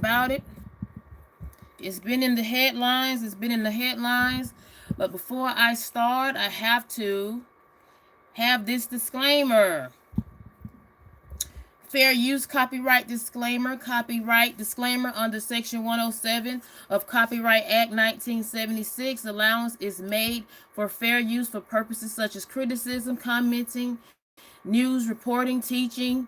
about it. It's been in the headlines. It's been in the headlines. But before I start, I have to have this disclaimer. Fair use copyright disclaimer. Copyright disclaimer under Section 107 of Copyright Act 1976. Allowance is made for fair use for purposes such as criticism, commenting, news, reporting, teaching,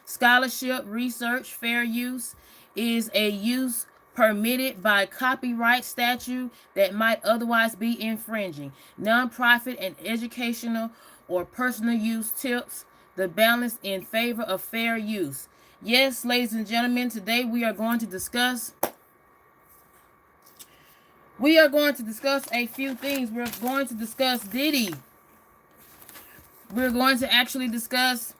scholarship, research. Fair use is a use permitted by copyright statute that might otherwise be infringing. Nonprofit and educational or personal use tips the balance in favor of fair use. Yes, ladies and gentlemen, today we are going to discuss a few things. We're going to discuss Diddy. We're going to actually discuss,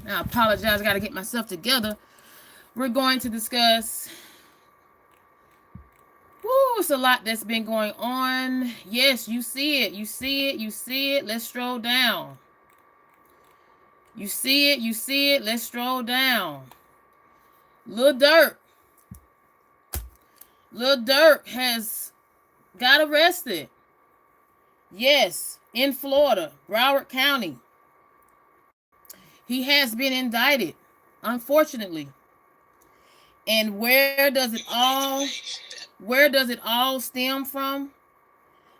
I apologize, I got to get myself together. We're going to discuss, it's a lot that's been going on. Yes, you see it, you see it, you see it. Let's stroll down. You see it, you see it. Let's stroll down. Lil Durk has got arrested. Yes, in Florida, Broward County. He has been indicted, unfortunately. And where does it all stem from?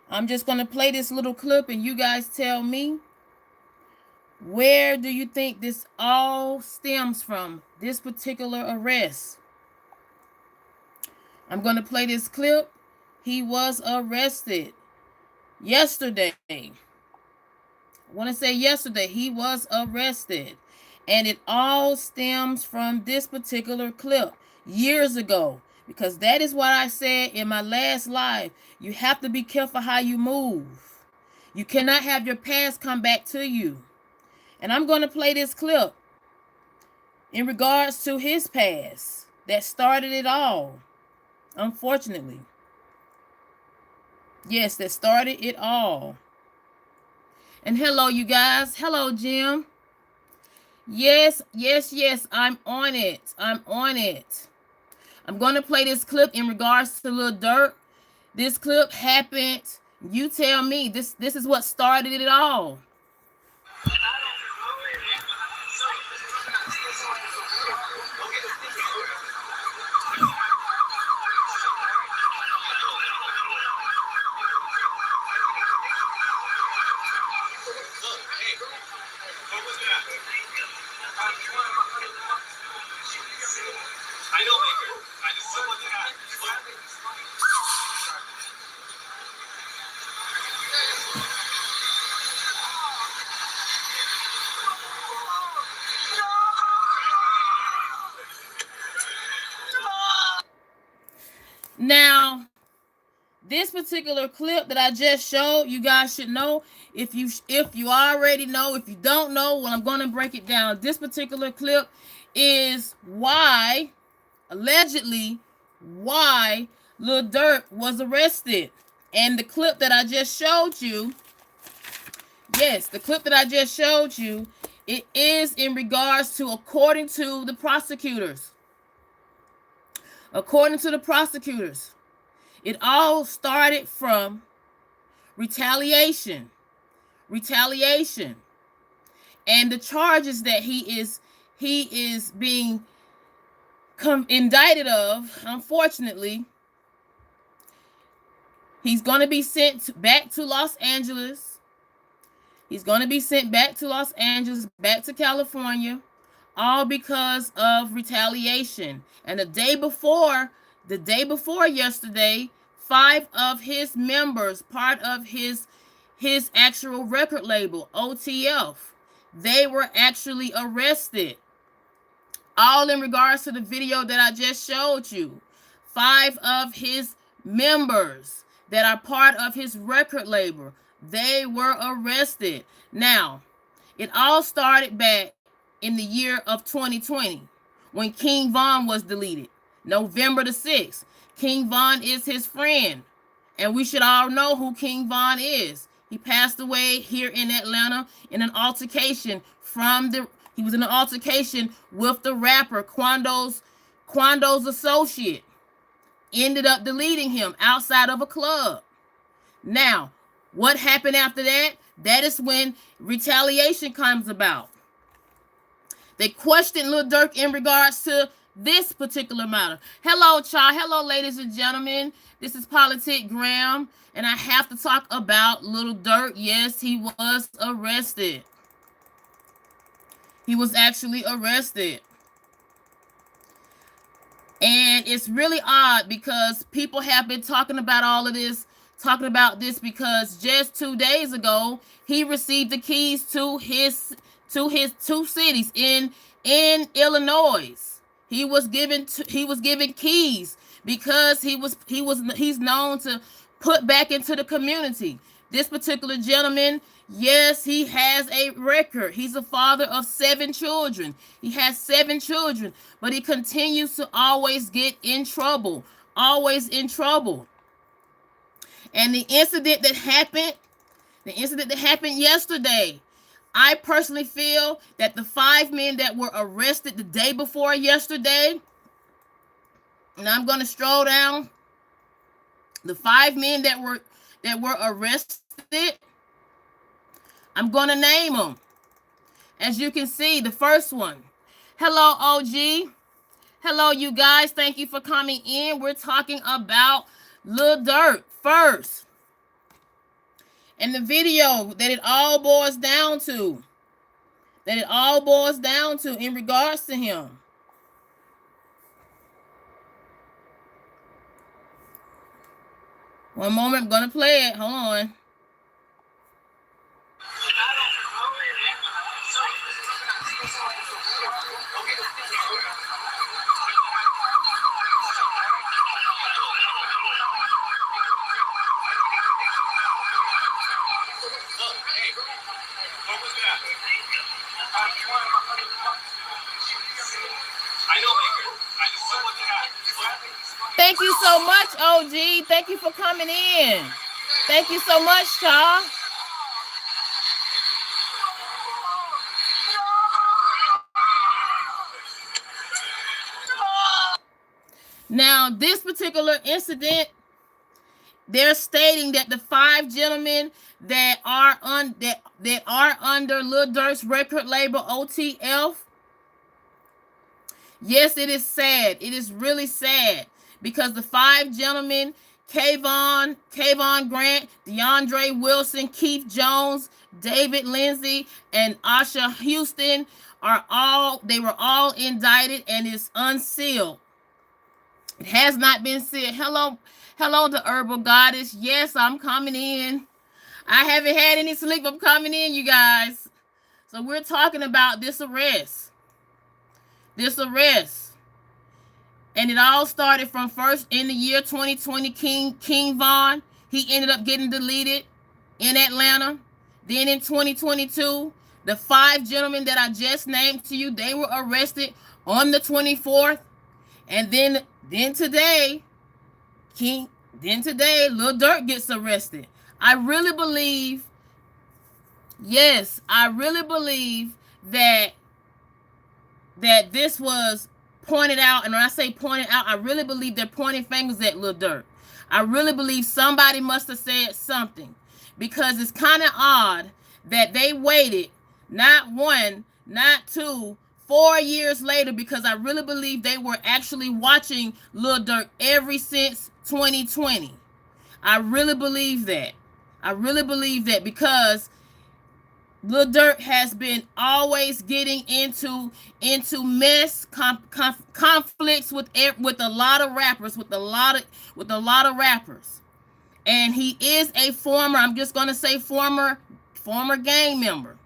I'm just going to play this little clip and you guys tell me, where do you think this all stems from, this particular arrest? I'm going to play this clip. He was arrested yesterday. I want to say yesterday, he was arrested. And it all stems from this particular clip years ago. Because that is what I said in my last live. You have to be careful how you move. You cannot have your past come back to you. And I'm going to play this clip in regards to his past that started it all, unfortunately. Yes, that started it all. And hello, you guys. Hello, Jim. Yes, I'm on it. I'm going to play this clip in regards to Lil Durk. This clip happened. You tell me. This is what started it all. Now, this particular clip that I just showed, you guys should know. If you already know, if you don't know, well, I'm going to break it down. This particular clip is allegedly why Lil Durk was arrested. And the clip that I just showed you, yes, the clip that I just showed you, it is in regards to, according to the prosecutors. According to the prosecutors, it all started from retaliation. And the charges that he is being indicted of, unfortunately, he's going to be sent back to Los Angeles. He's going to be sent back to Los Angeles, back to California, all because of retaliation. And the day before yesterday, 5 of his members, part of his actual record label, OTF, they were actually arrested. All in regards to the video that I just showed you. 5 of his members that are part of his record label, they were arrested. Now, it all started back in the year of 2020 when King Von was deleted. November the 6th. King Von is his friend. And we should all know who King Von is. He passed away here in Atlanta in an altercation with the rapper Quando's Quando's associate ended up deleting him outside of a club. Now, what happened after that? That is when retaliation comes about. They questioned Lil Durk in regards to this particular matter. Hello, child. Hello, ladies and gentlemen. This is Politic Graham, and I have to talk about Lil Durk. Yes, he was arrested. He was actually arrested. And it's really odd because people have been talking about all of this, talking about this because just 2 days ago, he received the keys to his 2 cities in Illinois. He was given keys because he's known to put back into the community. This particular gentleman, yes, he has a record. He's a father of 7 children. He has 7 children, but he continues to always get in trouble, always in trouble. And the incident that happened yesterday, I personally feel that the 5 men that were arrested the day before yesterday, and I'm going to stroll down the 5 men that were arrested. I'm going to name them. As you can see, the first one. Hello, OG. Hello, you guys. Thank you for coming in. We're talking about Lil Durk first. And the video that it all boils down to. In regards to him. One moment, I'm going to play it. Hold on. Thank you so much, OG. Thank you for coming in. Thank you so much, y'all. Now, this particular incident, they're stating that the 5 gentlemen that are under Lil Durk's record label OTF. Yes, it is sad. It is really sad because the 5 gentlemen, Kayvon Grant, DeAndre Wilson, Keith Jones, David Lindsay, and Asha Houston were all indicted and is unsealed. It has not been sealed. Hello, the Herbal Goddess. Yes, I'm coming in. I haven't had any sleep. I'm coming in, you guys. So we're talking about this arrest. And it all started from first in the year 2020, King Von. He ended up getting deleted in Atlanta. Then in 2022, the 5 gentlemen that I just named to you, they were arrested on the 24th. And then today, Lil Durk gets arrested. I really believe that this was pointed out. And when I say pointed out, I really believe they're pointing fingers at Lil Durk. I really believe somebody must have said something, because it's kind of odd that they waited not 1, not 2, 4 years later, because I really believe they were actually watching Lil Durk ever since 2020. I really believe that. Because Lil Durk has been always getting into mess, conflicts with a lot of rappers, with a lot of rappers, and he is a former. I'm just gonna say former gang member.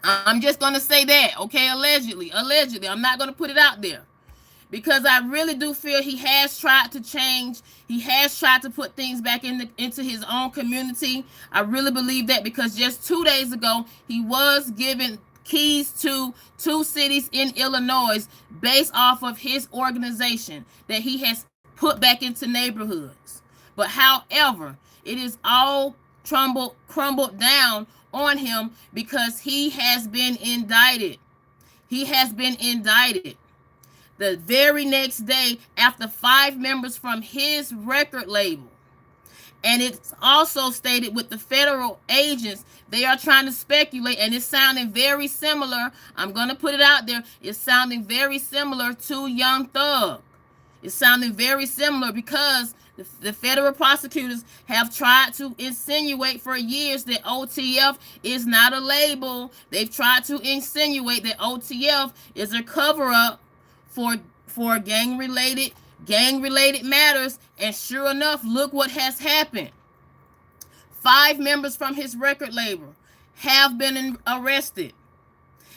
I'm just gonna say that, okay? Allegedly. I'm not gonna put it out there, because I really do feel he has tried to change. He has tried to put things back into his own community. I really believe that, because just 2 days ago, he was given keys to 2 cities in Illinois based off of his organization that he has put back into neighborhoods. But however, it is all crumbled down on him because he has been indicted. the very next day after 5 members from his record label. And it's also stated with the federal agents, they are trying to speculate, and it's sounding very similar. I'm going to put it out there. It's sounding very similar to Young Thug. It's sounding very similar because the federal prosecutors have tried to insinuate for years that OTF is not a label. They've tried to insinuate that OTF is a cover-up for gang-related matters, and sure enough, look what has happened. 5 members from his record label have been arrested,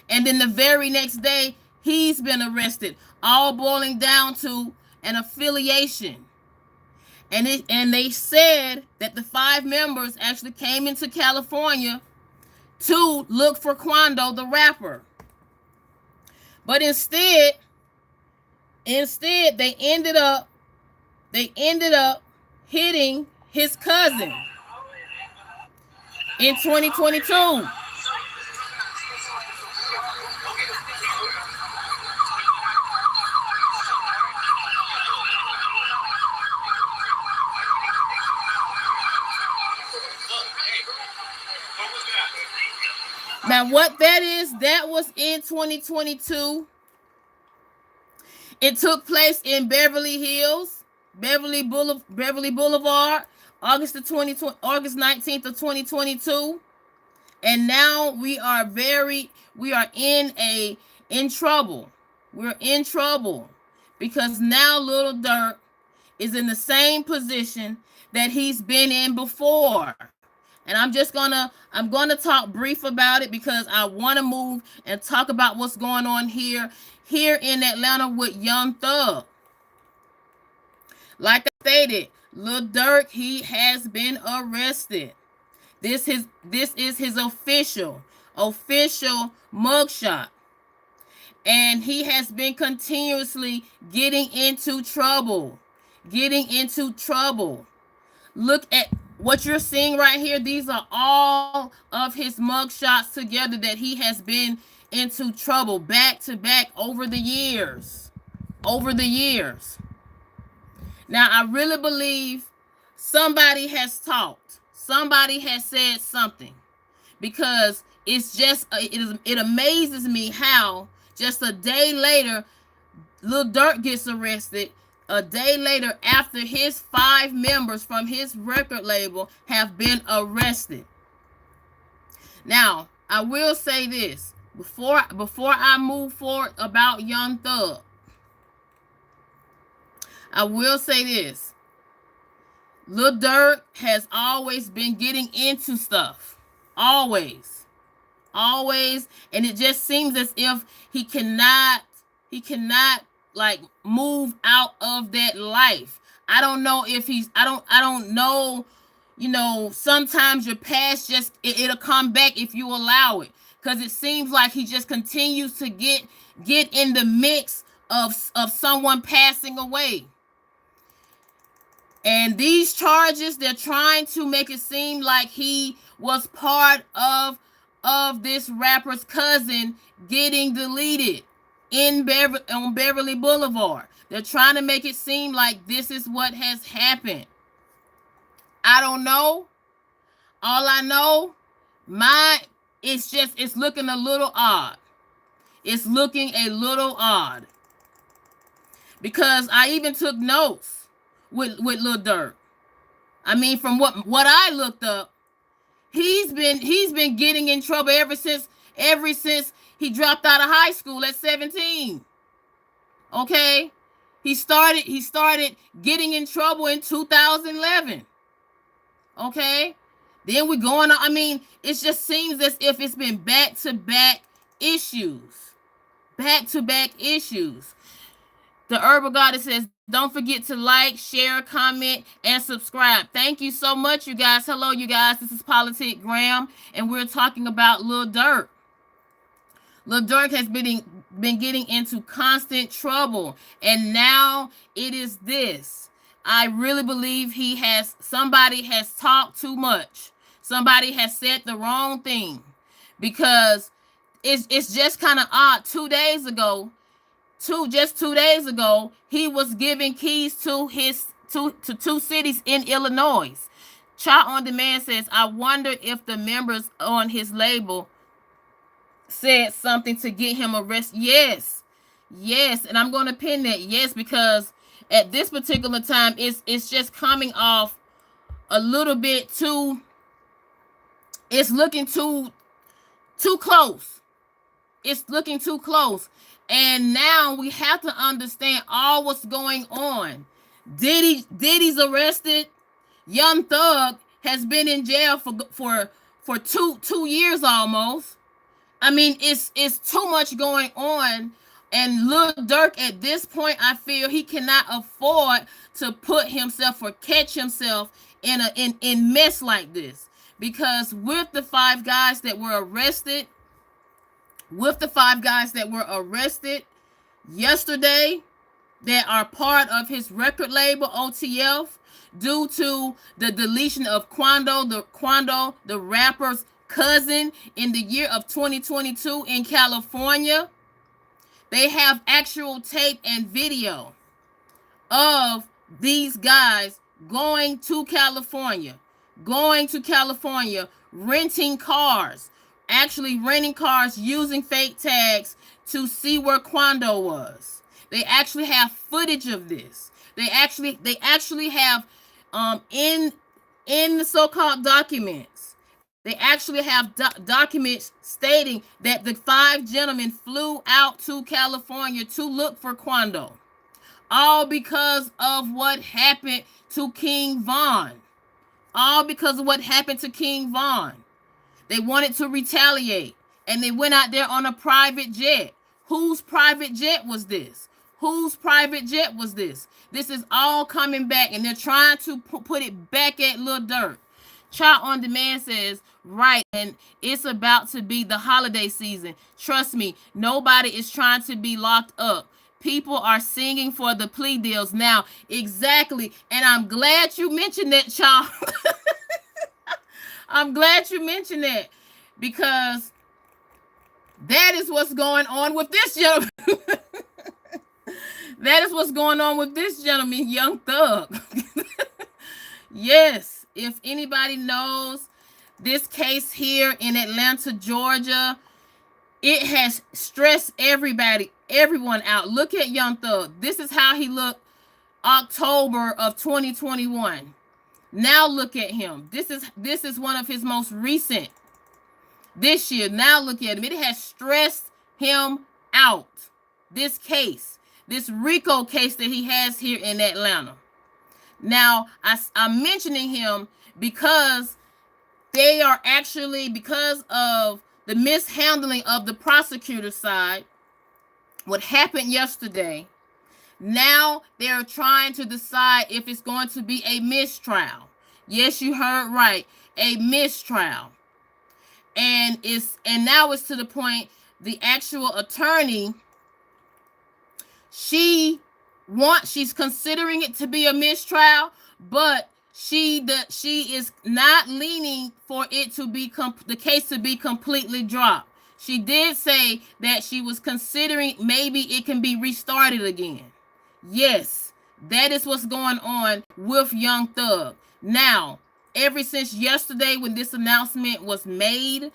and then the very next day he's been arrested, all boiling down to an affiliation. And they said that the 5 members actually came into California to look for Quando the rapper, but instead they ended up hitting his cousin in 2022. Now, what that is, that was in 2022. It took place in Beverly Hills, Beverly Boulevard, August 19th of 2022. And now we are in trouble. We're in trouble because now Lil Durk is in the same position that he's been in before. And I'm gonna talk brief about it because I want to move and talk about what's going on here in Atlanta with Young Thug. Like I stated, Lil Durk, he has been arrested. This is his official mugshot. And he has been continuously getting into trouble. Look at what you're seeing right here. These are all of his mugshots together that he has been into trouble back to back over the years. Now, I really believe somebody has talked. Somebody has said something, because it's just it amazes me how just a day later Lil Durk gets arrested. A day later, after his 5 members from his record label have been arrested. Now, I will say this before I move forward about Young Thug. I will say this. Lil Durk has always been getting into stuff. Always. And it just seems as if he cannot like move out of that life. I don't know if I don't know, sometimes your past just it'll come back if you allow it, because it seems like he just continues to get in the mix of someone passing away. And these charges, they're trying to make it seem like he was part of this rapper's cousin getting deleted on Beverly Boulevard. They're trying to make it seem like this is what has happened. I don't know. All I know, it's looking a little odd. It's looking a little odd. Because I even took notes with Lil Durk. I mean, from what I looked up, he's been getting in trouble ever since he dropped out of high school at 17. Okay? He started getting in trouble in 2011. Okay? Then we're going on. I mean, it just seems as if it's been back-to-back issues. Back-to-back issues. The Herbal Goddess says, don't forget to like, share, comment, and subscribe. Thank you so much, you guys. Hello, you guys. This is Politic Graham, and we're talking about Lil Durk. Lil Durk has been getting into constant trouble, and now it is this. I really believe somebody has talked too much. Somebody has said the wrong thing, because it's just kind of odd. 2 days ago, just 2 days ago, he was giving keys to two cities in Illinois. Cha on Demand says, I wonder if the members on his label said something to get him arrested. Yes, and I'm going to pin that. Yes, because at this particular time, it's just coming off a little bit too. It's looking too close. It's looking too close. And now we have to understand all what's going on. Diddy's arrested. Young Thug has been in jail for two years almost. I mean, it's too much going on. And Lil Durk at this point, I feel he cannot afford to put himself or catch himself in mess like this. Because with the five guys that were arrested yesterday, that are part of his record label OTF, due to the deletion of Quando, the rapper's cousin, in the year of 2022 in California. They have actual tape and video of these guys going to California, renting cars, using fake tags to see where Quando was. They actually have footage of this. They actually have in the so-called documents. They actually have documents stating that the five gentlemen flew out to California to look for Quando. All because of what happened to King Von. They wanted to retaliate, and they went out there on a private jet. Whose private jet was this? This is all coming back, and they're trying to put it back at Lil Durk. Cha on Demand says, right, and it's about to be the holiday season. Trust me, nobody is trying to be locked up. People are singing for the plea deals now. Exactly, and I'm glad you mentioned that, Cha. I'm glad you mentioned that, because that is what's going on with this gentleman. That is what's going on with this gentleman, Young Thug. Yes, if anybody knows this case here in Atlanta, Georgia, it has stressed everyone out. Look at Young Thug. This is how he looked October of 2021. Now look at him. This is one of his most recent this year. Now look at him. It has stressed him out. This case, this RICO case that he has here in Atlanta. Now, I'm mentioning him because they are actually, because of the mishandling of the prosecutor side, what happened yesterday, now they're trying to decide if it's going to be a mistrial. Yes, you heard right, a mistrial. And now it's to the point, the actual attorney, she's considering it to be a mistrial, but she is not leaning for it to be the case to be completely dropped. She did say that she was considering maybe it can be restarted again. Yes, that is what's going on with Young Thug. Now, ever since yesterday when this announcement was made,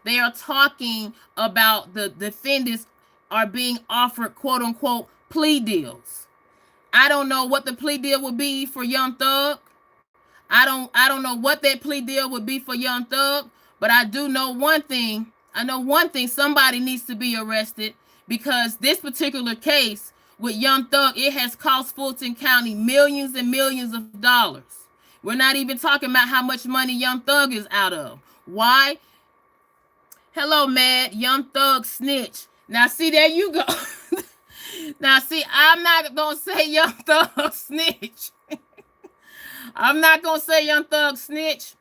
they are talking about the defendants are being offered quote unquote plea deals. I don't know what the plea deal would be for Young Thug. I don't know what that plea deal would be for Young Thug, but I do know one thing. I know one thing, somebody needs to be arrested, because this particular case with Young Thug, it has cost Fulton County millions and millions of dollars. We're not even talking about how much money Young Thug is out of. Why? Hello, Mad. Young Thug snitch. Now, see, there you go. Now, see, I'm not going to say Young Thug snitch. I'm not going to say Young Thug snitch.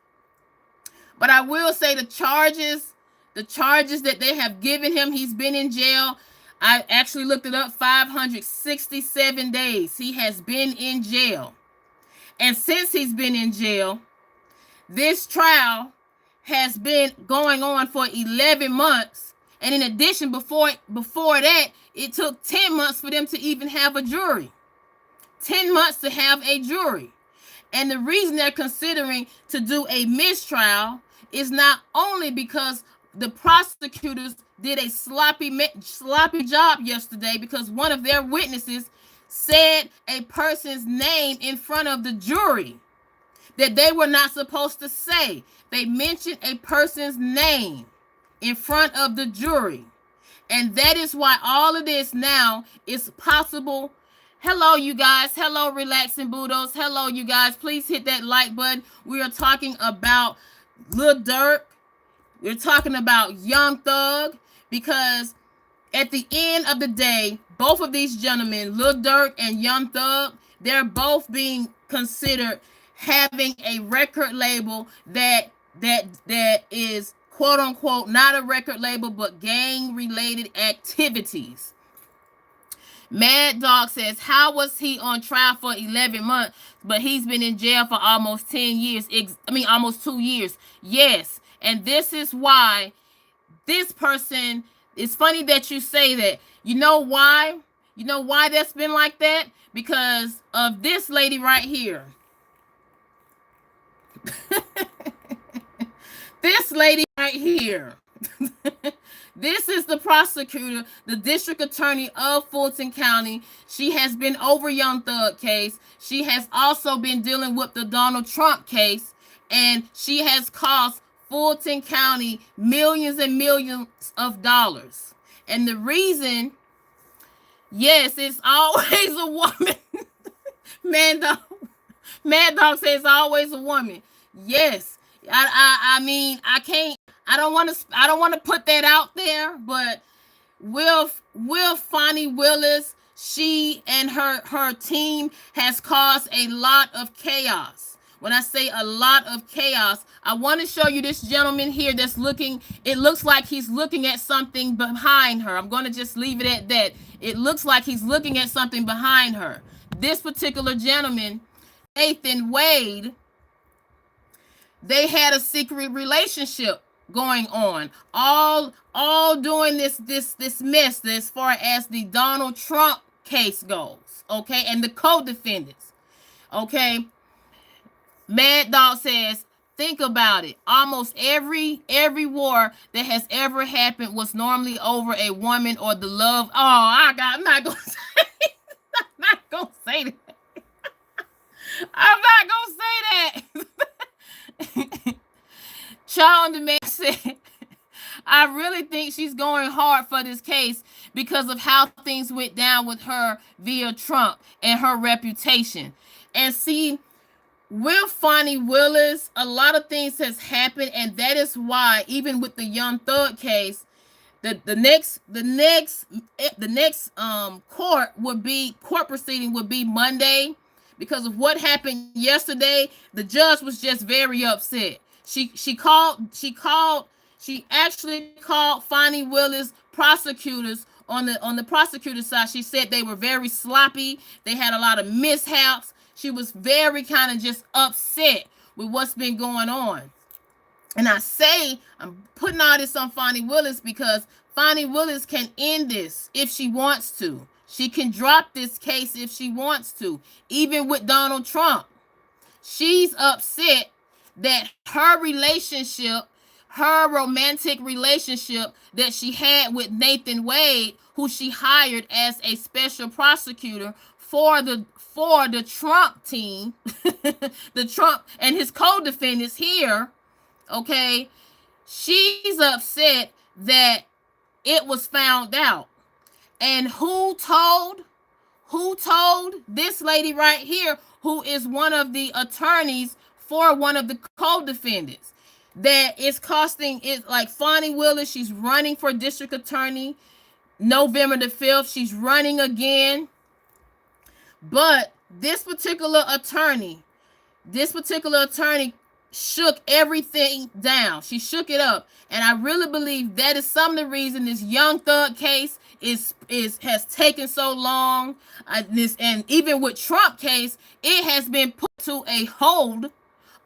But I will say the charges that they have given him, he's been in jail. I actually looked it up, 567 days he has been in jail. And since he's been in jail, this trial has been going on for 11 months. And in addition, before that, it took 10 months for them to even have a jury. 10 months to have a jury. And the reason they're considering to do a mistrial is not only because the prosecutors did a sloppy job yesterday, because one of their witnesses said a person's name in front of the jury that they were not supposed to say. They mentioned a person's name in front of the jury. And that is why all of this now is possible. Hello, you guys. Hello, Relaxing Budos. Hello, you guys. Please hit that like button. We are talking about Lil Durk. We're talking about Young Thug, because at the end of the day, both of these gentlemen, Lil Durk and Young Thug, they're both being considered having a record label that is quote unquote not a record label, but gang related activities. Mad Dog says, how was he on trial for 11 months, but he's been in jail for almost 10 years? Almost 2 years. Yes. And this is why this person, it's funny that you say that. You know why? You know why that's been like that? Because of this lady right here. This lady right here. This is the prosecutor, the district attorney of Fulton County. She has been over Young Thug case. She has also been dealing with the Donald Trump case, and she has cost Fulton County millions and millions of dollars. And the reason, yes, it's always a woman. Mad Dog says it's always a woman. Yes. I mean, I don't want to put that out there, but Will Fonnie Willis, she and her team has caused a lot of chaos. When I say a lot of chaos, I want to show you this gentleman here that's looking, it looks like he's looking at something behind her. I'm going to just leave it at that. It looks like he's looking at something behind her. This particular gentleman, Nathan Wade, they had a secret relationship going on, all doing this mess as far as the Donald Trump case goes, okay, and the co-defendants, okay. Mad Dog says, think about it. Almost every war that has ever happened was normally over a woman or the love. Oh, I'm not gonna say that. I'm not gonna say that. Child on the Man said, I really think she's going hard for this case because of how things went down with her via Trump and her reputation. And see, with Fonnie Willis, a lot of things has happened, and that is why even with the Young Thug case, the next court proceeding would be Monday. Because of what happened yesterday, the judge was just very upset. She actually called Fonnie Willis prosecutors on the prosecutor side. She said they were very sloppy. They had a lot of mishaps. She was very kind of just upset with what's been going on. And I'm putting all this on Fonnie Willis because Fonnie Willis can end this if she wants to. She can drop this case if she wants to, even with Donald Trump. She's upset that her romantic relationship that she had with Nathan Wade, who she hired as a special prosecutor for the Trump team, the Trump and his co-defendants here, okay, she's upset that it was found out. And who told this lady right here, who is one of the attorneys for one of the co-defendants, that is costing it, like Fonnie Willis, she's running for district attorney November the 5th. She's running again. But this particular attorney shook everything down. She shook it up. And I really believe that is some of the reason this Young Thug case has taken so long. And even with Trump case, it has been put to a hold,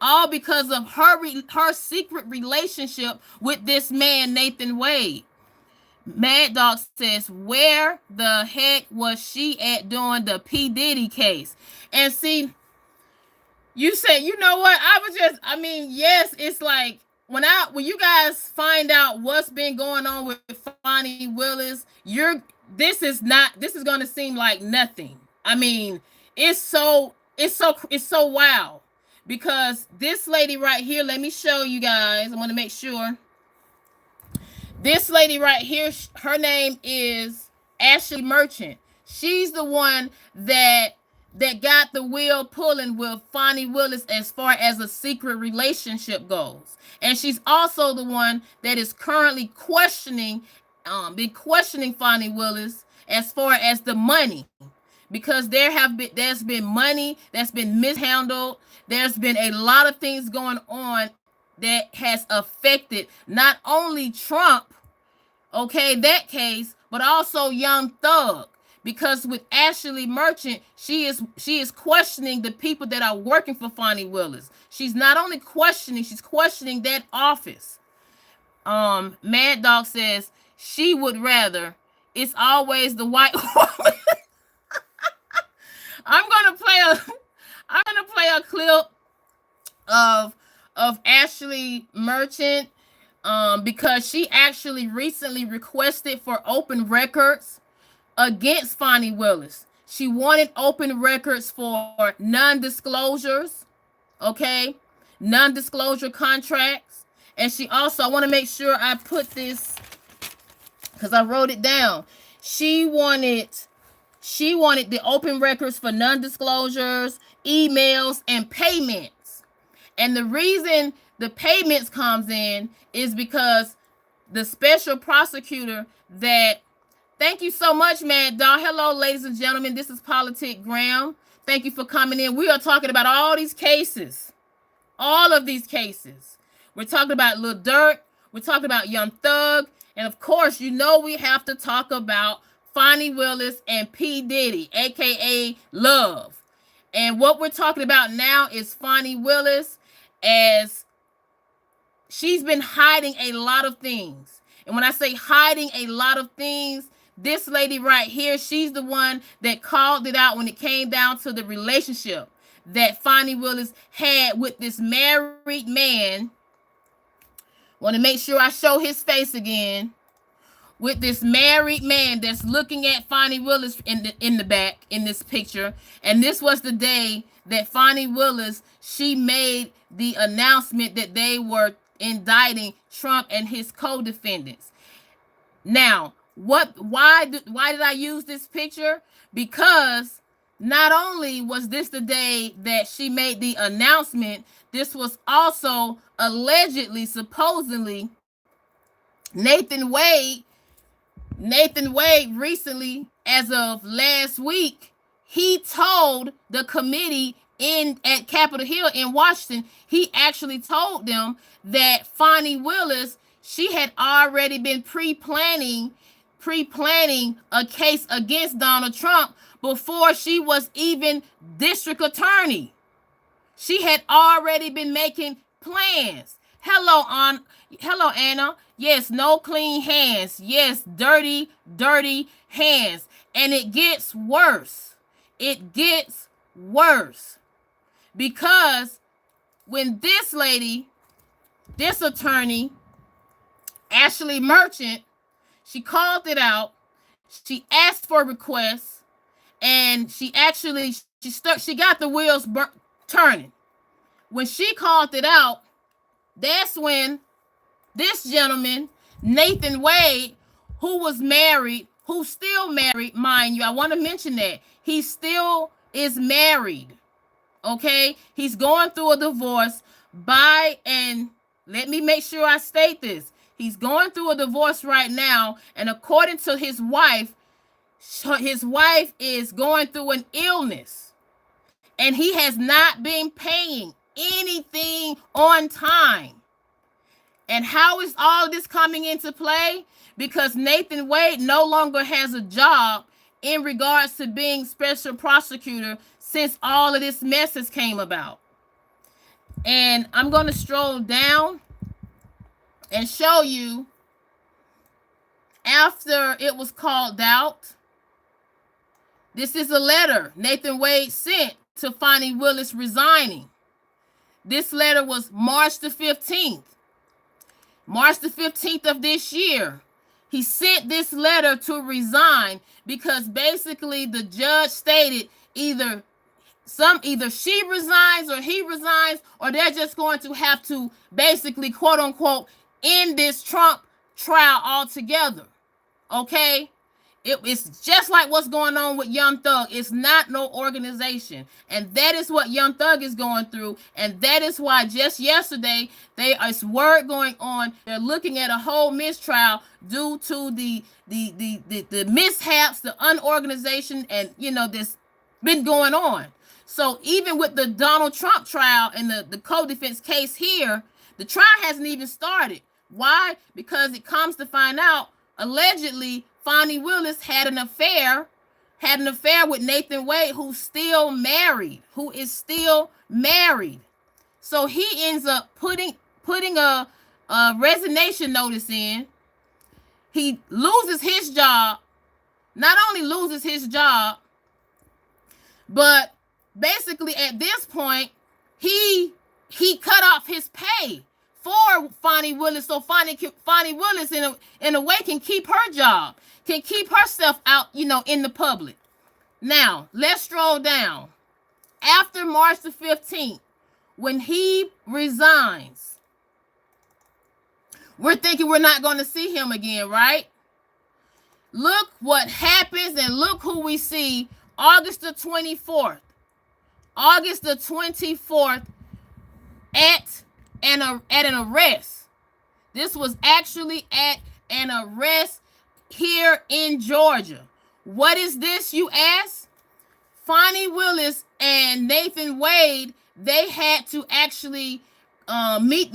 all because of her secret relationship with this man, Nathan Wade. Mad Dog says, where the heck was she at during the P. Diddy case? And see, you said, you know what? I mean, yes, it's like when you guys find out what's been going on with Fonnie Willis, this is gonna seem like nothing. I mean, it's so wild because this lady right here, let me show you guys. I want to make sure. This lady right here, her name is Ashley Merchant. She's the one that got the wheel pulling with Fonnie Willis as far as a secret relationship goes. And she's also the one that is currently been questioning Fonnie Willis as far as the money. Because there's been money that's been mishandled. There's been a lot of things going on that has affected not only Trump, okay, that case, but also Young Thug. Because with Ashley Merchant, she is questioning the people that are working for Fonnie Willis. She's not only questioning, she's questioning that office. Mad Dog says she would rather it's always the white woman. I'm gonna play a clip of Ashley Merchant because she actually recently requested for open records against Fonnie Willis. She wanted open records for non-disclosures, okay? Non-disclosure contracts. And she also, I want to make sure I put this because I wrote it down. She wanted the open records for non-disclosures, emails, and payments. And the reason the payments comes in is because the special prosecutor that, thank you so much, Mad Dog. Hello, ladies and gentlemen. This is Politic Graham. Thank you for coming in. We are talking about all these cases. All of these cases. We're talking about Lil Durk. We're talking about Young Thug. And of course, you know we have to talk about Fonnie Willis and P. Diddy, a.k.a. Love. And what we're talking about now is Fonnie Willis, as she's been hiding a lot of things. And when I say hiding a lot of things, this lady right here, she's the one that called it out when it came down to the relationship that Fonnie Willis had with this married man. Want to make sure I show his face again. With this married man that's looking at Fonnie Willis in the back in this picture. And this was the day that Fonnie Willis, she made the announcement that they were indicting Trump and his co-defendants. Now, why did I use this picture? Because not only was this the day that she made the announcement, this was also allegedly, supposedly, Nathan Wade recently, as of last week, he told the committee at Capitol Hill in Washington, he actually told them that Fonnie Willis, she had already been pre-planning a case against Donald Trump before she was even district attorney. She had already been making plans. Hello, Anna. Yes, no clean hands. Yes, dirty hands. And it gets worse. It gets worse. Because when this lady, this attorney, Ashley Merchant, she called it out. She asked for requests. And she got the wheels turning. When she called it out, that's when this gentleman, Nathan Wade, who was married, who's still married, mind you, I want to mention that. He still is married, okay? He's going through a divorce and let me make sure I state this. He's going through a divorce right now, and according to his wife is going through an illness, and he has not been paying anything on time. And how is all this coming into play? Because Nathan Wade no longer has a job in regards to being special prosecutor since all of this mess has came about. And I'm going to stroll down and show you after it was called out, this is a letter Nathan Wade sent to Fonnie Willis resigning. This letter was March the 15th. March the 15th of this year. He sent this letter to resign because basically the judge stated either she resigns or he resigns, or they're just going to have to basically, quote unquote, end this Trump trial altogether. Okay? It's just like what's going on with Young Thug. It's not no organization. And that is what Young Thug is going through. And that is why just yesterday, there's word going on. They're looking at a whole mistrial due to the mishaps, the unorganization, and, you know, this been going on. So even with the Donald Trump trial and the co-defense case here, the trial hasn't even started. Why? Because it comes to find out, allegedly, Fonnie Willis had an affair with Nathan Wade, who is still married. So he ends up putting a resignation notice in. He loses his job. Not only loses his job, but basically at this point, he cut off his pay for Fonnie Willis, so Fonnie Willis in a way can keep her job, can keep herself out, you know, in the public. Now, let's stroll down. After March the 15th, when he resigns, we're thinking we're not going to see him again, right? Look what happens and look who we see August the 24th. August the 24th at an arrest. This was actually at an arrest here in Georgia. What is this, you ask? Fonnie Willis and Nathan Wade, they had to actually meet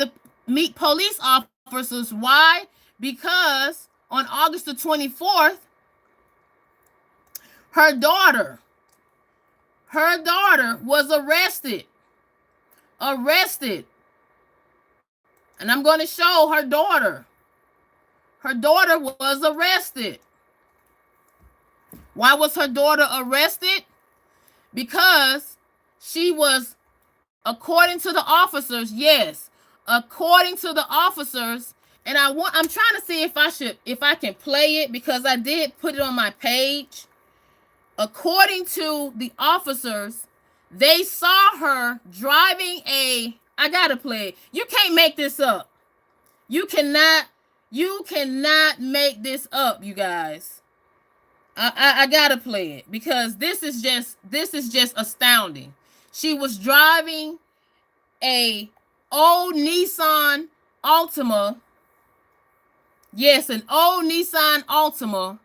police officers. Why? Because on August the 24th, her daughter was arrested. And I'm going to show her daughter. Her daughter was arrested. Why was her daughter arrested? Because she was, according to the officers, yes, according to the officers, and I'm trying to see if I can play it, because I did put it on my page. According to the officers, they saw her driving I gotta play it. You can't make this up. You cannot make this up, you guys. I gotta play it because this is just astounding. She was driving a old Nissan Altima. Yes, an old Nissan Altima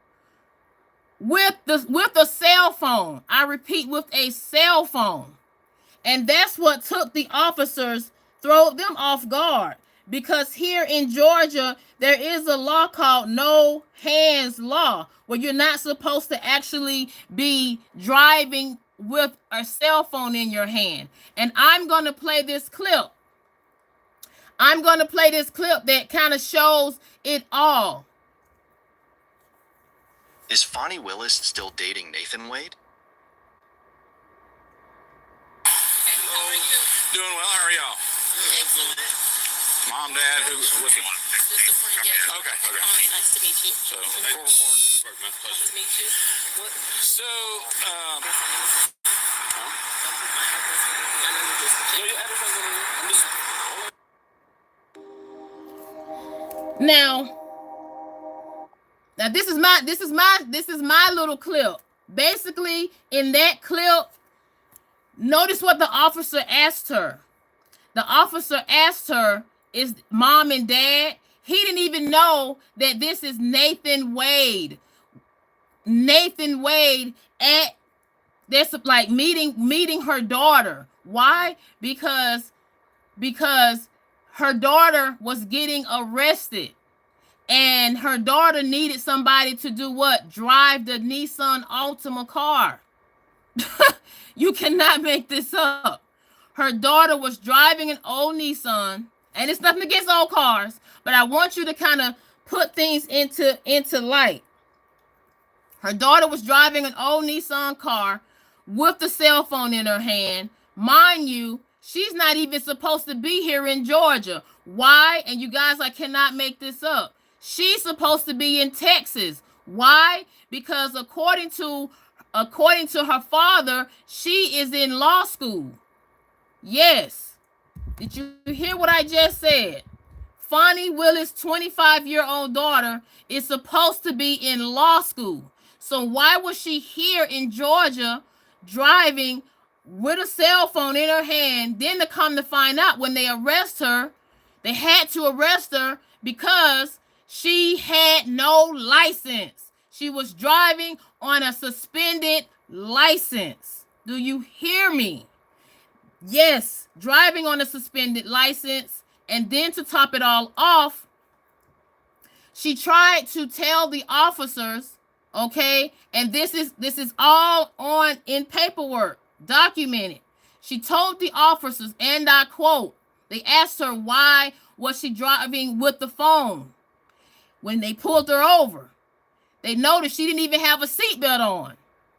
with a cell phone. I repeat, with a cell phone. And that's what took the officers, throw them off guard. Because here in Georgia, there is a law called no hands law, where you're not supposed to actually be driving with a cell phone in your hand. And I'm going to play this clip. That kind of shows it all. Is Fonnie Willis still dating Nathan Wade? Doing well. How are y'all? Excellent. Mom, Dad, who's with you? Sister friend, yes. Okay. Hi, nice to meet you. So, Nice to meet you. What? So, Now this is my little clip. Basically, in that clip, notice what the officer asked her. The officer asked her, is Mom and Dad? He didn't even know that this is Nathan Wade. Nathan Wade at this, like, meeting her daughter. Why? Because her daughter was getting arrested. And her daughter needed somebody to do what? Drive the Nissan Altima car. You cannot make this up. Her daughter was driving an old Nissan, and it's nothing against old cars, but I want you to kind of put things into light. Her daughter was driving an old Nissan car with the cell phone in her hand. Mind you, she's not even supposed to be here in Georgia. Why? And you guys, I cannot make this up. She's supposed to be in Texas. Why? Because according to her father, she is in law school. Yes. Did you hear what I just said? Fonnie Willis' 25-year-old daughter is supposed to be in law school. So why was she here in Georgia driving with a cell phone in her hand? Then to come to find out, when they arrest her, they had to arrest her because she had no license. She was driving on a suspended license. Do you hear me? Yes, driving on a suspended license. And then to top it all off, she tried to tell the officers, okay, and this is all on in paperwork, documented. She told the officers, and I quote, they asked her why was she driving with the phone. When they pulled her over, they noticed she didn't even have a seatbelt on.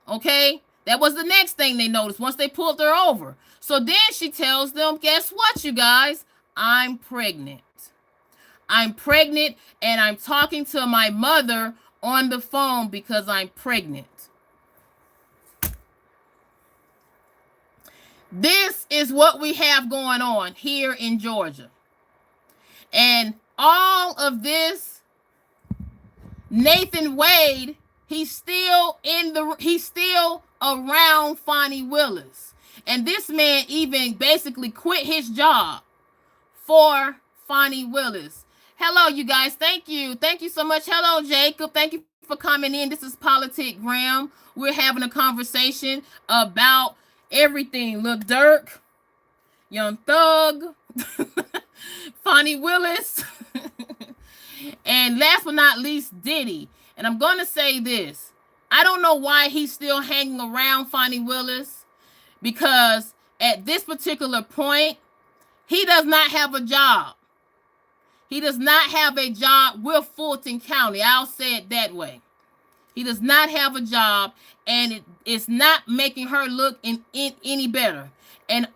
Okay, that was the next thing they noticed once they pulled her over. So then she tells them, guess what, you guys? I'm pregnant. I'm pregnant, and I'm talking to my mother on the phone because I'm pregnant. This is what we have going on here in Georgia. And all of this, Nathan Wade, he's still around Fonnie Willis. And this man even basically quit his job for Fonnie Willis. Hello, you guys. Thank you. Thank you so much. Hello, Jacob. Thank you for coming in. This is Politic Graham. We're having a conversation about everything. Lil Durk, Young Thug, Fonnie Willis, and last but not least, Diddy. And I'm going to say this. I don't know why he's still hanging around Fonnie Willis, because at this particular point, he does not have a job. He does not have a job with Fulton County. I'll say it that way. He does not have a job, and it's not making her look any better. And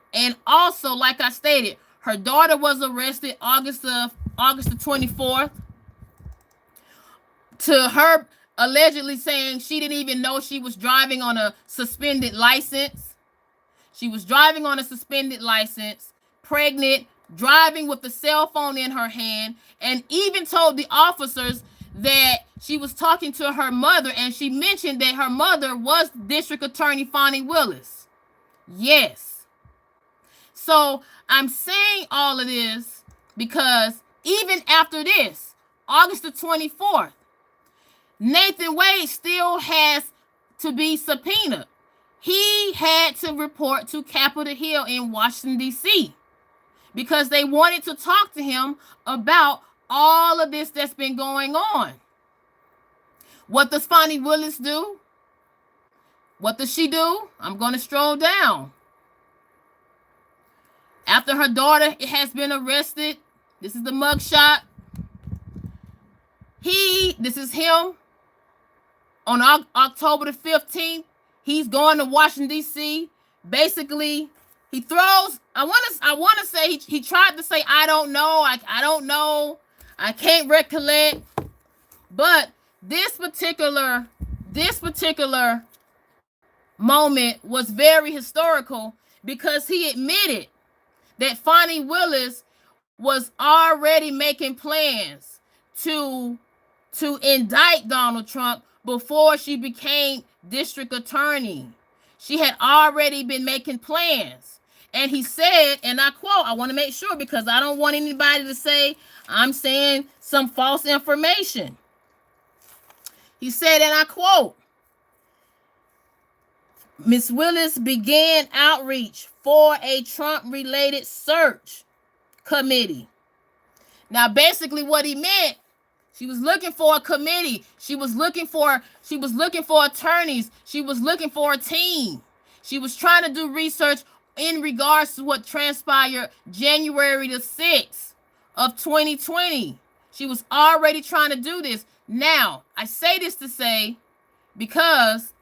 also, like I stated, her daughter was arrested August the 24th. To her allegedly saying she didn't even know she was driving on a suspended license. She was driving on a suspended license, pregnant, driving with the cell phone in her hand, and even told the officers that she was talking to her mother, and she mentioned that her mother was District Attorney Fonnie Willis. Yes. So I'm saying all of this because even after this, August the 24th, Nathan Wade still has to be subpoenaed. He had to report to Capitol Hill in Washington, D.C. because they wanted to talk to him about all of this that's been going on. What does Fonnie Willis do? What does she do? I'm going to stroll down. After her daughter has been arrested, this is the mugshot. This is him on October the 15th. He's going to Washington, D.C. Basically, he throws, I want to say, he tried to say, I don't know. I don't know. I can't recollect. But this particular moment was very historical because he admitted that Fonnie Willis was already making plans to indict Donald Trump before she became district attorney. She had already been making plans. And he said, and I quote, I want to make sure because I don't want anybody to say I'm saying some false information. He said, and I quote, Ms. Willis began outreach for a Trump-related search committee. Now, basically what he meant, she was looking for a committee. She was looking for attorneys. She was looking for a team. She was trying to do research in regards to what transpired January the 6th of 2020 She was already trying to do this. Now, I say this to say, because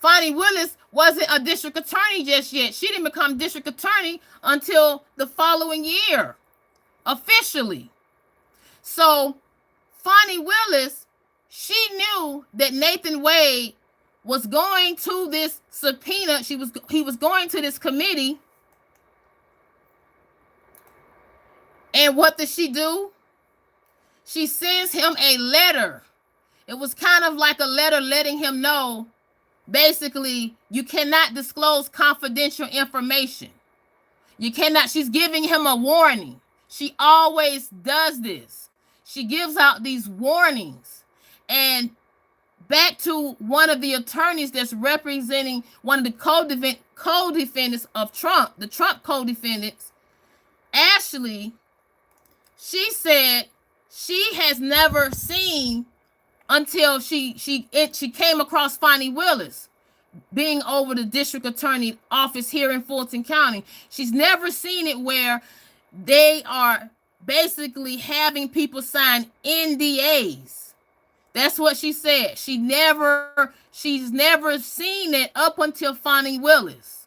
Fonnie Willis wasn't a district attorney just yet. She didn't become district attorney until the following year, officially. So Fonnie Willis, she knew that Nathan Wade was going to this subpoena. He was going to this committee. And what does she do? She sends him a letter. It was kind of like a letter letting him know, basically, you cannot disclose confidential information. You cannot. She's giving him a warning. She always does this. She gives out these warnings. And back to one of the attorneys that's representing one of the co-defendants of Trump, the Trump co-defendants, Ashley, she said she has never seen, until she came across Fonnie Willis being over the district attorney office here in Fulton County. She's never seen it where they are basically having people sign NDAs. That's what she said. She's never seen it up until Fonnie Willis.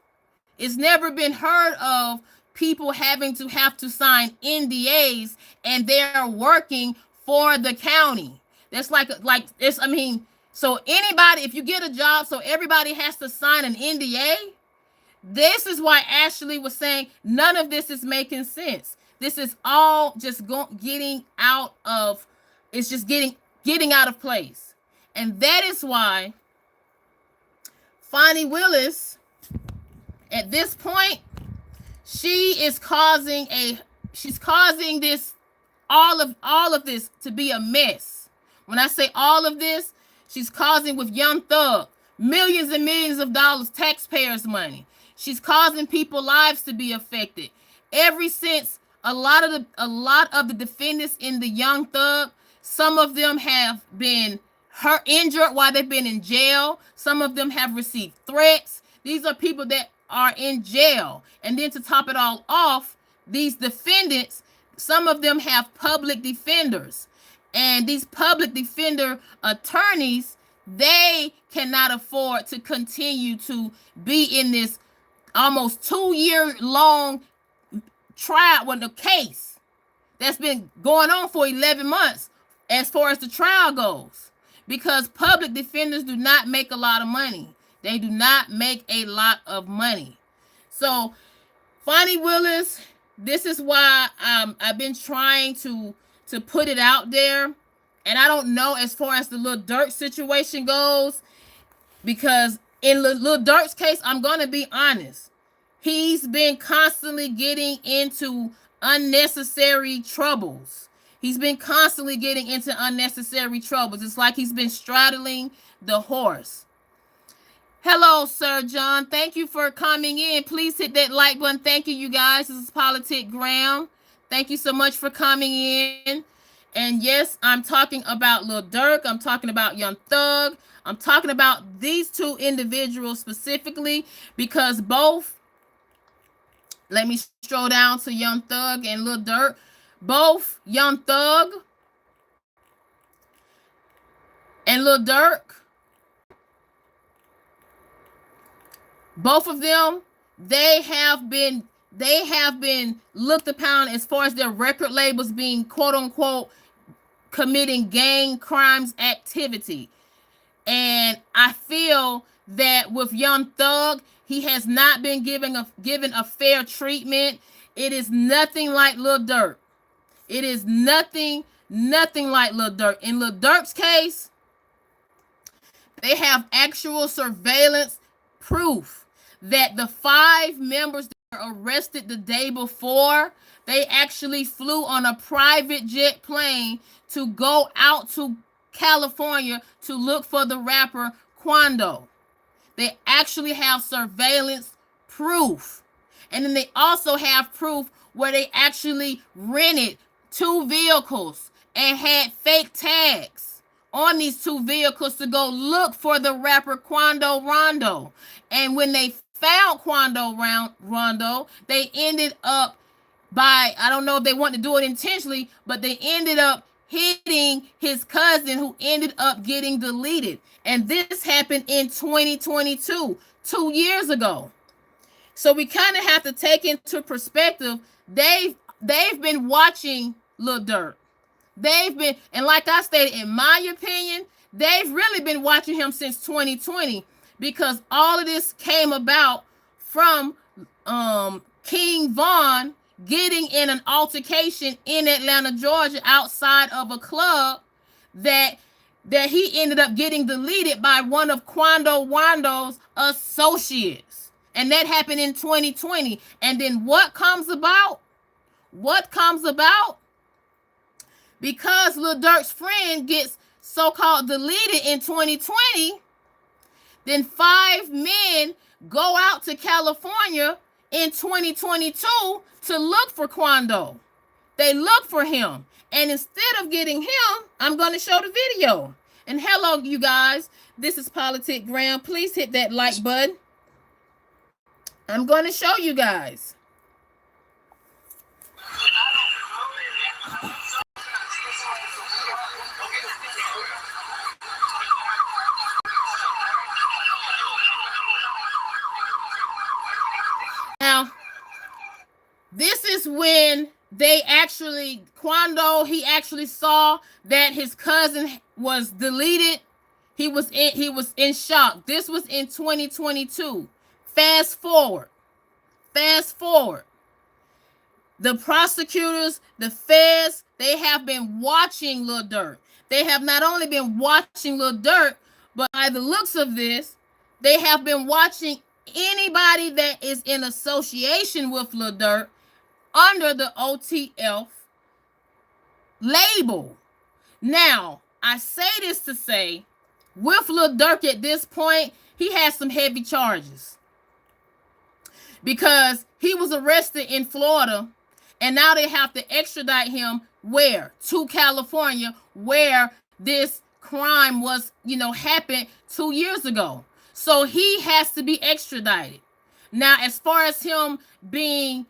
It's never been heard of people having to sign NDAs, and they're working for the county. That's like this. I mean, so anybody, if you get a job, so everybody has to sign an NDA. This is why Ashley was saying none of this is making sense. This is all just getting out of place. And that is why Fonnie Willis, at this point, she's causing this, all of this to be a mess. When I say all of this, she's causing, with Young Thug, millions and millions of dollars, taxpayers' money. She's causing people's lives to be affected. Ever since a lot of the defendants in the Young Thug, some of them have been injured while they've been in jail. Some of them have received threats. These are people that are in jail. And then to top it all off, these defendants, some of them have public defenders. And these public defender attorneys, they cannot afford to continue to be in this almost 2-year-long trial, the case that's been going on for 11 months as far as the trial goes, because public defenders do not make a lot of money. They do not make a lot of money. So Fonnie Willis, this is why I've been trying to put it out there. And I don't know as far as the Lil Durk situation goes, because in Lil Durk's case, I'm going to be honest. He's been constantly getting into unnecessary troubles. He's been constantly getting into unnecessary troubles. It's like he's been straddling the horse. Hello, Sir John. Thank you for coming in. Please hit that like button. Thank you, you guys. This is Politic Graham. Thank you so much for coming in. And yes, I'm talking about Lil Durk. I'm talking about Young Thug. I'm talking about these two individuals specifically because both, let me stroll down to Young Thug and Lil Durk. Both Young Thug and Lil Durk, both of them, they have been looked upon as far as their record labels being quote unquote committing gang crimes activity. And I feel that with Young Thug, he has not been given a fair treatment. It is nothing like Lil Durk. It is nothing like Lil Durk. In Lil Durk's case, they have actual surveillance proof that the 5 members that were arrested the day before, they actually flew on a private jet plane to go out to California to look for the rapper Quando. They actually have surveillance proof. And then they also have proof where they actually rented 2 vehicles and had fake tags on these 2 vehicles to go look for the rapper Quando Rondo. And when they found Quando Rondo, they ended up by, I don't know if they want to do it intentionally, but they ended up hitting his cousin, who ended up getting deleted. And this happened in 2022, 2 years ago. So we kind of have to take into perspective, they've been watching Lil Durk. They've been, and like I stated, in my opinion, they've really been watching him since 2020, because all of this came about from King Von getting in an altercation in Atlanta, Georgia, outside of a club that he ended up getting deleted by one of Quando Wando's associates. And that happened in 2020. And then what comes about? What comes about? Because Lil Durk's friend gets so-called deleted in 2020, then 5 men go out to California in 2022 to look for Quando. They look for him. And instead of getting him, I'm going to show the video. And hello, you guys. This is Politic Graham. Please hit that like button. I'm going to show you guys. Now, this is when they actually, Quando, he actually saw that his cousin was deleted. He was in shock. This was in 2022. Fast forward. The prosecutors, the feds, they have been watching Lil Durk. They have not only been watching Lil Durk, but by the looks of this, they have been watching anybody that is in association with Lil Durk under the OTF label. Now, I say this to say, with Lil Durk at this point, he has some heavy charges, because he was arrested in Florida, and now they have to extradite him where? To California, where this crime was, happened 2 years ago. So he has to be extradited. Now, as far as him being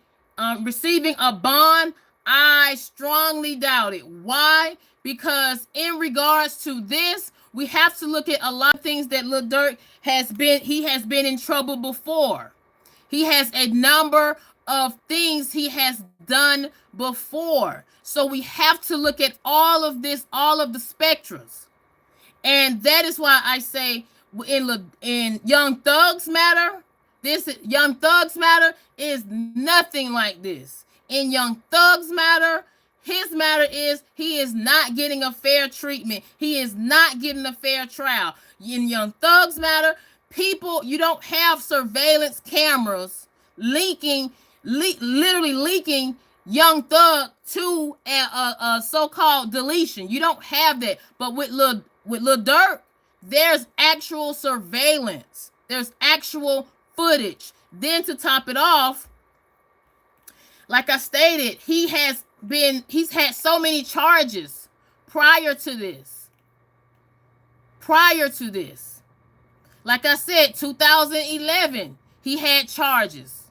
receiving a bond, I strongly doubt it. Why? Because in regards to this, we have to look at a lot of things that Lil Durk has been in trouble before. He has a number of things he has done before. So we have to look at all of this, all of the spectrums. And that is why I say in Young Thug's matter, Young Thug's matter is nothing like this. In Young Thug's matter, his matter is he is not getting a fair treatment. He is not getting a fair trial. In Young Thug's matter, you don't have surveillance cameras literally linking Young Thug to a so-called deletion. You don't have that. But with Lil Durk, there's actual surveillance. There's actual footage. Then to top it off, like I stated, he's had so many charges prior to this. Like I said, 2011, he had charges.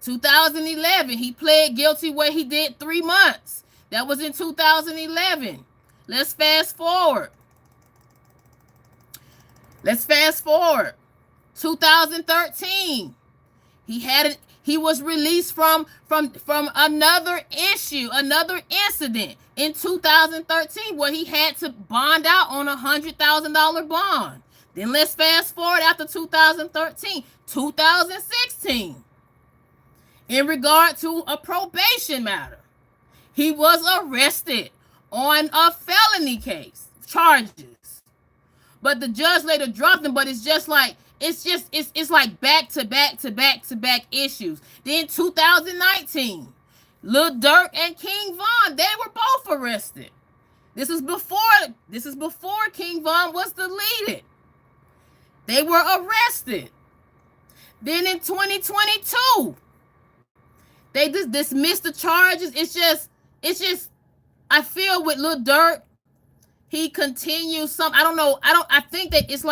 2011, he pled guilty where he did 3 months. That was in 2011. Let's fast forward. 2013, he was released from another incident in 2013 where he had to bond out on $100,000 bond. Then let's fast forward after 2013, 2016. In regard to a probation matter, he was arrested on a felony case, charges. But the judge later dropped him, but it's like back to back issues. Then 2019, Lil Durk and King Von, they were both arrested. This is before King Von was deleted. They were arrested. Then in 2022, they just dismissed the charges. It's just I feel with Lil Durk, he continues I think that it's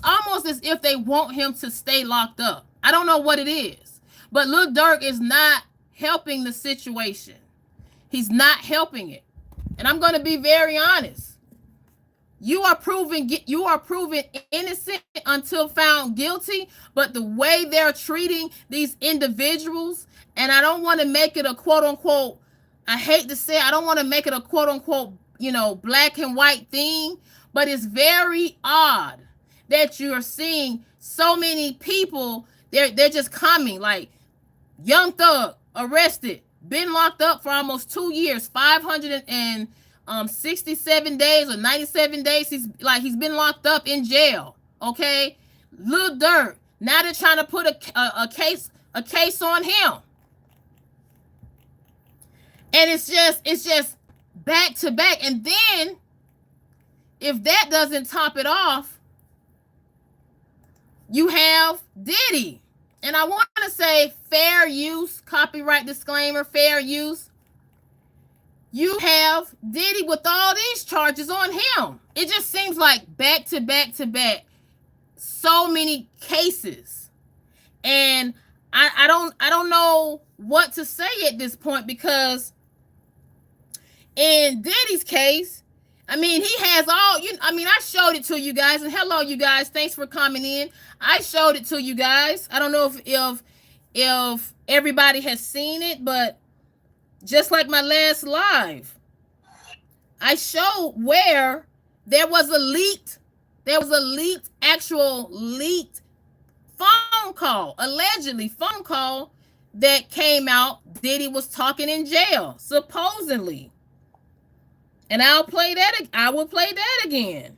almost as if they want him to stay locked up. I don't know what it is. But Lil Durk is not helping the situation. He's not helping it. And I'm going to be very honest. You are proven innocent until found guilty, but the way they're treating these individuals, and I don't want to make it a quote unquote, I hate to say, I don't want to make it a quote unquote, black and white thing, but it's very odd that you're seeing so many people, they're just coming, like Young Thug arrested, been locked up for almost 2 years, 567 days or 97 days. He's been locked up in jail. Okay, Lil Durk. Now they're trying to put a case on him, and it's just back to back. And then if that doesn't top it off, you have Diddy. And I want to say fair use, copyright disclaimer, fair use. You have Diddy with all these charges on him. It just seems like back to back to back, so many cases. And I don't know what to say at this point, because in Diddy's case, I mean, he has all, I showed it to you guys, and hello, you guys, thanks for coming in. I showed it to you guys. I don't know if everybody has seen it, but just like my last live, I showed where there was a leaked phone call, allegedly phone call that came out. Diddy was talking in jail, supposedly. And I will play that again. I will play that again.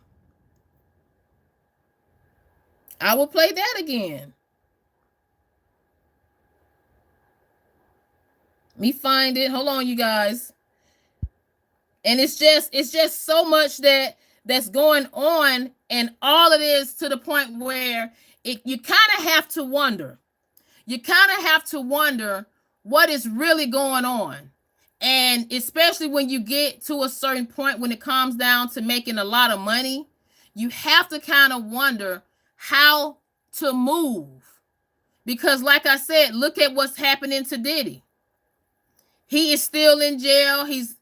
Let me find it. Hold on, you guys. And it's just so much that's going on, and all of this to the point where you kind of have to wonder. You kind of have to wonder what is really going on. And especially when you get to a certain point, when it comes down to making a lot of money, you have to kind of wonder how to move. Because like I said, look at what's happening to Diddy. He is still in jail. His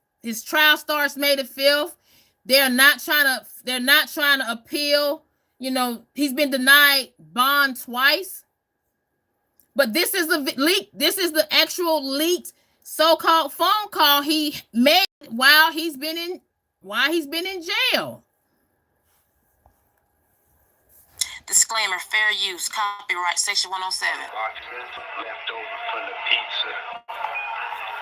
trial starts May the 5th. They're not trying to appeal. He's been denied bond twice. But this is the actual leaked so-called phone call he made while he's been in jail. Disclaimer, fair use, copyright, section 107. Boxes left over from the pizza.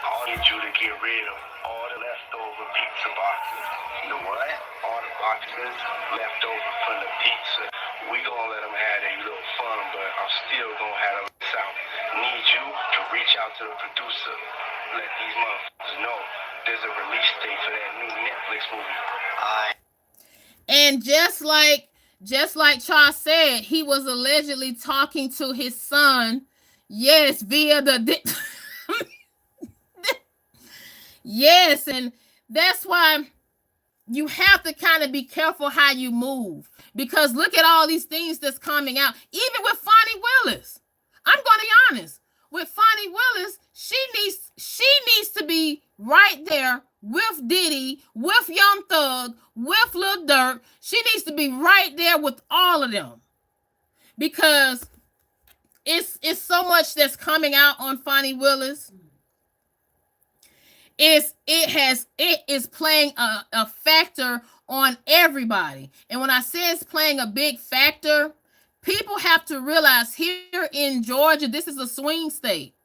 I need you to get rid of all the leftover pizza boxes. The what? All the boxes left over from the pizza. We gonna let them have their little fun, but I'm still gonna have them out. Need you to reach out to the producer. Let these motherfuckers know there's a release date for that new Netflix movie. And just like Charles said, he was allegedly talking to his son, yes, via the yes, and that's why you have to kind of be careful how you move, because look at all these things that's coming out. Even with Fonnie Willis, I'm going to be honest. With Fonnie Willis, she needs to be right there with Diddy, with Young Thug, with Lil Durk. She needs to be right there with all of them, because it's so much that's coming out on Fonnie Willis. It is playing a factor on everybody. And when I say it's playing a big factor, people have to realize here in Georgia, this is a swing state.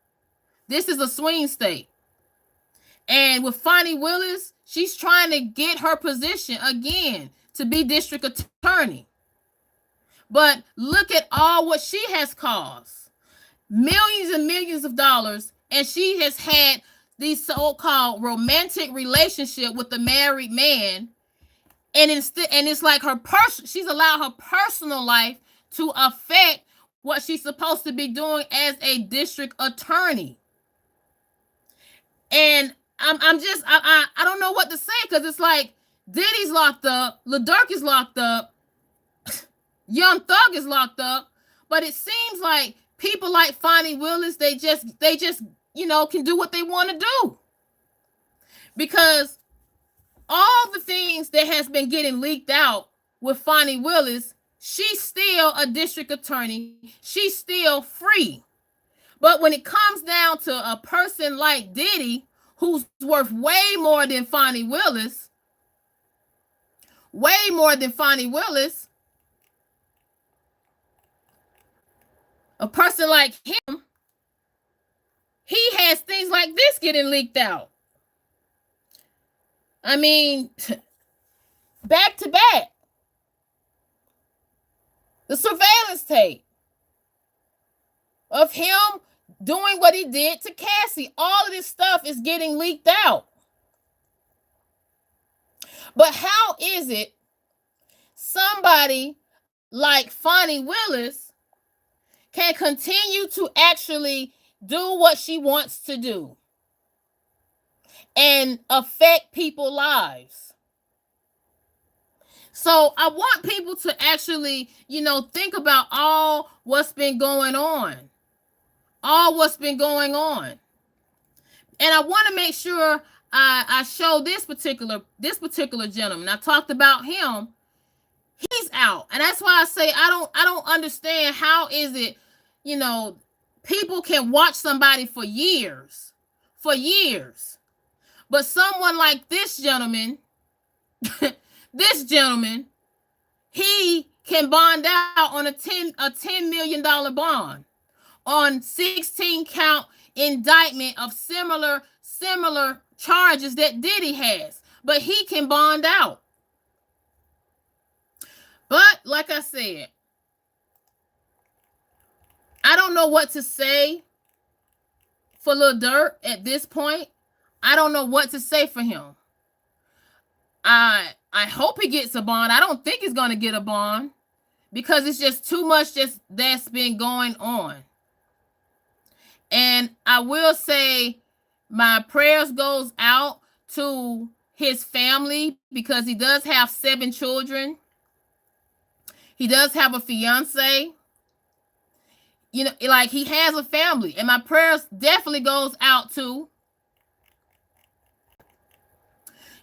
And with Fonnie Willis, she's trying to get her position again to be district attorney. But look at all what she has caused. Millions and millions of dollars. And she has had these so-called romantic relationship with the married man. And it's like she's allowed her personal life to affect what she's supposed to be doing as a district attorney. And I don't know what to say, because it's like Diddy's locked up, Lil Durk is locked up, Young Thug is locked up, but it seems like people like Fonnie Willis, they just can do what they want to do. Because all the things that has been getting leaked out with Fonnie Willis, she's still a district attorney. She's still free. But when it comes down to a person like Diddy, who's worth way more than Fonnie Willis, a person like him, he has things like this getting leaked out. I mean, back to back. The surveillance tape of him doing what he did to Cassie. All of this stuff is getting leaked out. But how is it somebody like Fonnie Willis can continue to actually do what she wants to do and affect people's lives? So I want people to actually, think about all what's been going on. And I want to make sure I show this particular gentleman. I talked about him. He's out. And that's why I say I don't understand how is it, people can watch somebody for years. But someone like this gentleman, he can bond out on a $10 million bond on 16-count indictment of similar charges that Diddy has. But he can bond out. But like I said, I don't know what to say for Lil Durk at this point. I don't know what to say for him. I hope he gets a bond. I don't think he's going to get a bond because it's just too much that's been going on. And I will say my prayers goes out to his family because he does have 7 children. He does have a fiance. Like he has a family. And my prayers definitely goes out to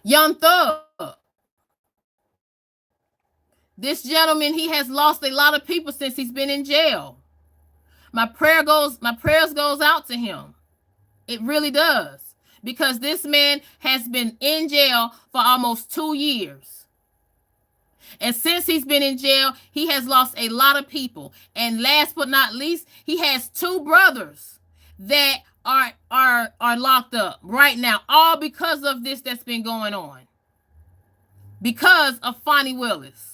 Young Thug. This gentleman, he has lost a lot of people since he's been in jail. My prayers goes out to him. It really does. Because this man has been in jail for almost 2 years. And since he's been in jail, he has lost a lot of people. And last but not least, he has 2 brothers that are locked up right now, all because of this that's been going on. Because of Fonnie Willis.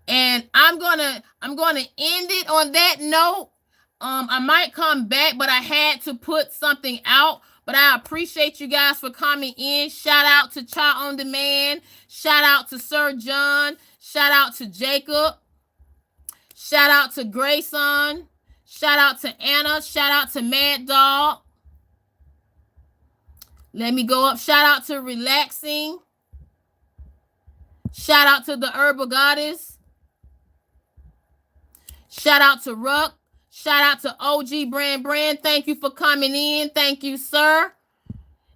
And I'm gonna end it on that note. I might come back, but I had to put something out. But I appreciate you guys for coming in. Shout out to Cha on Demand. Shout out to Sir John. Shout out to Jacob. Shout out to Grayson. Shout out to Anna. Shout out to Mad Dog. Let me go up. Shout out to Relaxing. Shout out to the Herbal Goddess. Shout out to Ruck. Shout out to OG Brand. Thank you for coming in. Thank you, sir.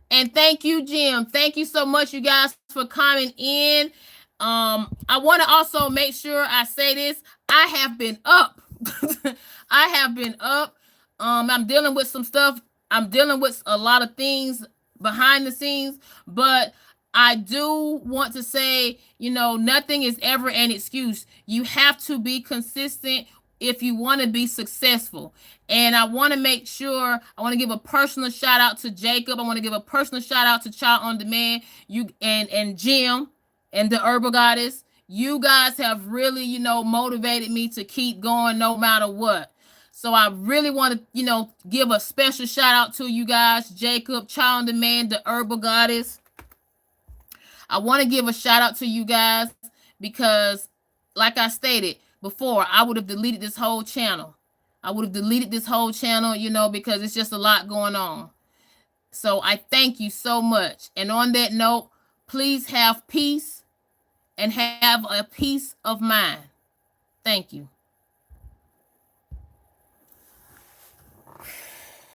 And thank you, Jim. Thank you so much, you guys, for coming in. I want to also make sure I say this. I have been up. I'm dealing with some stuff. I'm dealing with a lot of things behind the scenes, but I do want to say, nothing is ever an excuse. You have to be consistent if you want to be successful. And I want to make sure, I want to give a personal shout out to Jacob. I want to give a personal shout out to Child on Demand, you and Jim and the Herbal Goddess. You guys have really, motivated me to keep going no matter what. So I really want to, give a special shout out to you guys, Jacob, Child on Demand, the Herbal Goddess. I want to give a shout out to you guys because, like I stated before, I would have deleted this whole channel. Because it's just a lot going on. So I thank you so much. And on that note, please have peace and have a peace of mind. Thank you.